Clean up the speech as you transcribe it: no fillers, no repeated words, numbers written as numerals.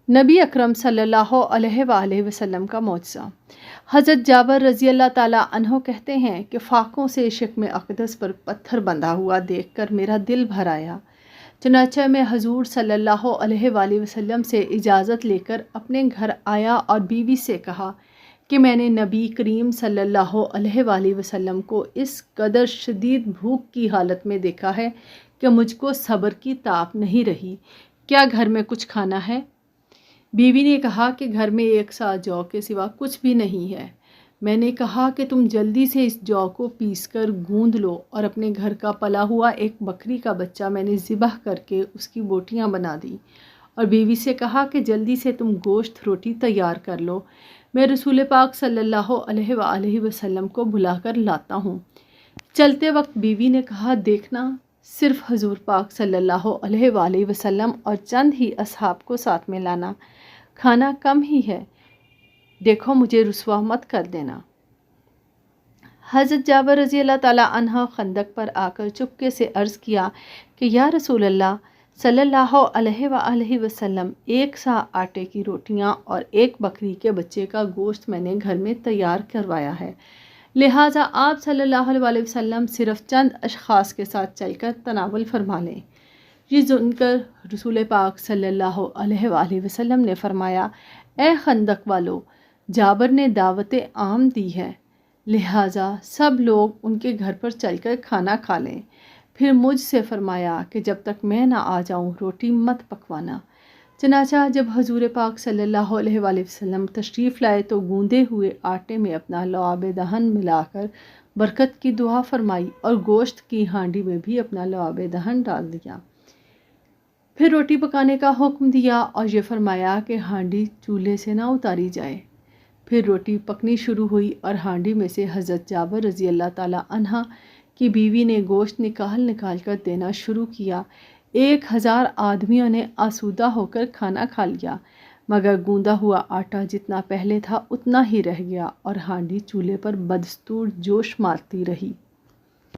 نبی اکرم صلی اللہ علیہ وآلہ وسلم کا معجزہ۔ حضرت جابر رضی اللہ تعالیٰ عنہ کہتے ہیں کہ فاقوں سے شکم اقدس پر پتھر بندھا ہوا دیکھ کر میرا دل بھر آیا، چنانچہ میں حضور صلی اللہ علیہ وآلہ وسلم سے اجازت لے کر اپنے گھر آیا اور بیوی سے کہا کہ میں نے نبی کریم صلی اللہ علیہ وآلہ وسلم کو اس قدر شدید بھوک کی حالت میں دیکھا ہے کہ مجھ کو صبر کی طاقت نہیں رہی، کیا گھر میں کچھ کھانا ہے؟ بیوی نے کہا کہ گھر میں ایک سا جو کے سوا کچھ بھی نہیں ہے۔ میں نے کہا کہ تم جلدی سے اس جو کو پیس کر گوندھ لو، اور اپنے گھر کا پلا ہوا ایک بکری کا بچہ میں نے ذبح کر کے اس کی بوٹیاں بنا دی، اور بیوی سے کہا کہ جلدی سے تم گوشت روٹی تیار کر لو، میں رسول پاک صلی اللہ علیہ وآلہ وسلم کو بلا کر لاتا ہوں۔ چلتے وقت بیوی نے کہا دیکھنا، صرف حضور پاک صلی اللہ علیہ وآلہ وسلم اور چند ہی اصحاب کو ساتھ میں لانا، کھانا کم ہی ہے، دیکھو مجھے رسوا مت کر دینا۔ حضرت جابر رضی اللہ تعالیٰ عنہ خندق پر آ کر چپکے سے عرض کیا کہ یا رسول اللہ صلی اللہ علیہ وآلہ وسلم، ایک سا آٹے کی روٹیاں اور ایک بکری کے بچے کا گوشت میں نے گھر میں تیار کروایا ہے، لہٰذا آپ صلی اللہ علیہ وآلہ وسلم صرف چند اشخاص کے ساتھ چل کر تناول فرما لیں۔ یہ سن کر رسول پاک صلی اللہ علیہ وآلہ وسلم نے فرمایا، اے خندق والو، جابر نے دعوت عام دی ہے، لہٰذا سب لوگ ان کے گھر پر چل کر کھانا کھا لیں۔ پھر مجھ سے فرمایا کہ جب تک میں نہ آ جاؤں روٹی مت پکوانا۔ چنانچہ جب حضور پاک صلی اللہ علیہ وآلہ وسلم تشریف لائے تو گوندے ہوئے آٹے میں اپنا لعاب دہن ملا کر برکت کی دعا فرمائی، اور گوشت کی ہانڈی میں بھی اپنا لعاب دہن ڈال دیا۔ پھر روٹی پکانے کا حکم دیا اور یہ فرمایا کہ ہانڈی چولہے سے نہ اتاری جائے۔ پھر روٹی پکنی شروع ہوئی اور ہانڈی میں سے حضرت جابر رضی اللہ تعالیٰ عنہ کی بیوی نے گوشت نکال کر دینا شروع کیا۔ 1000 آدمیوں نے آسودہ ہو کر کھانا کھا لیا، مگر گوندا ہوا آٹا جتنا پہلے تھا اتنا ہی رہ گیا، اور ہانڈی چولہے پر بدستور جوش مارتی رہی۔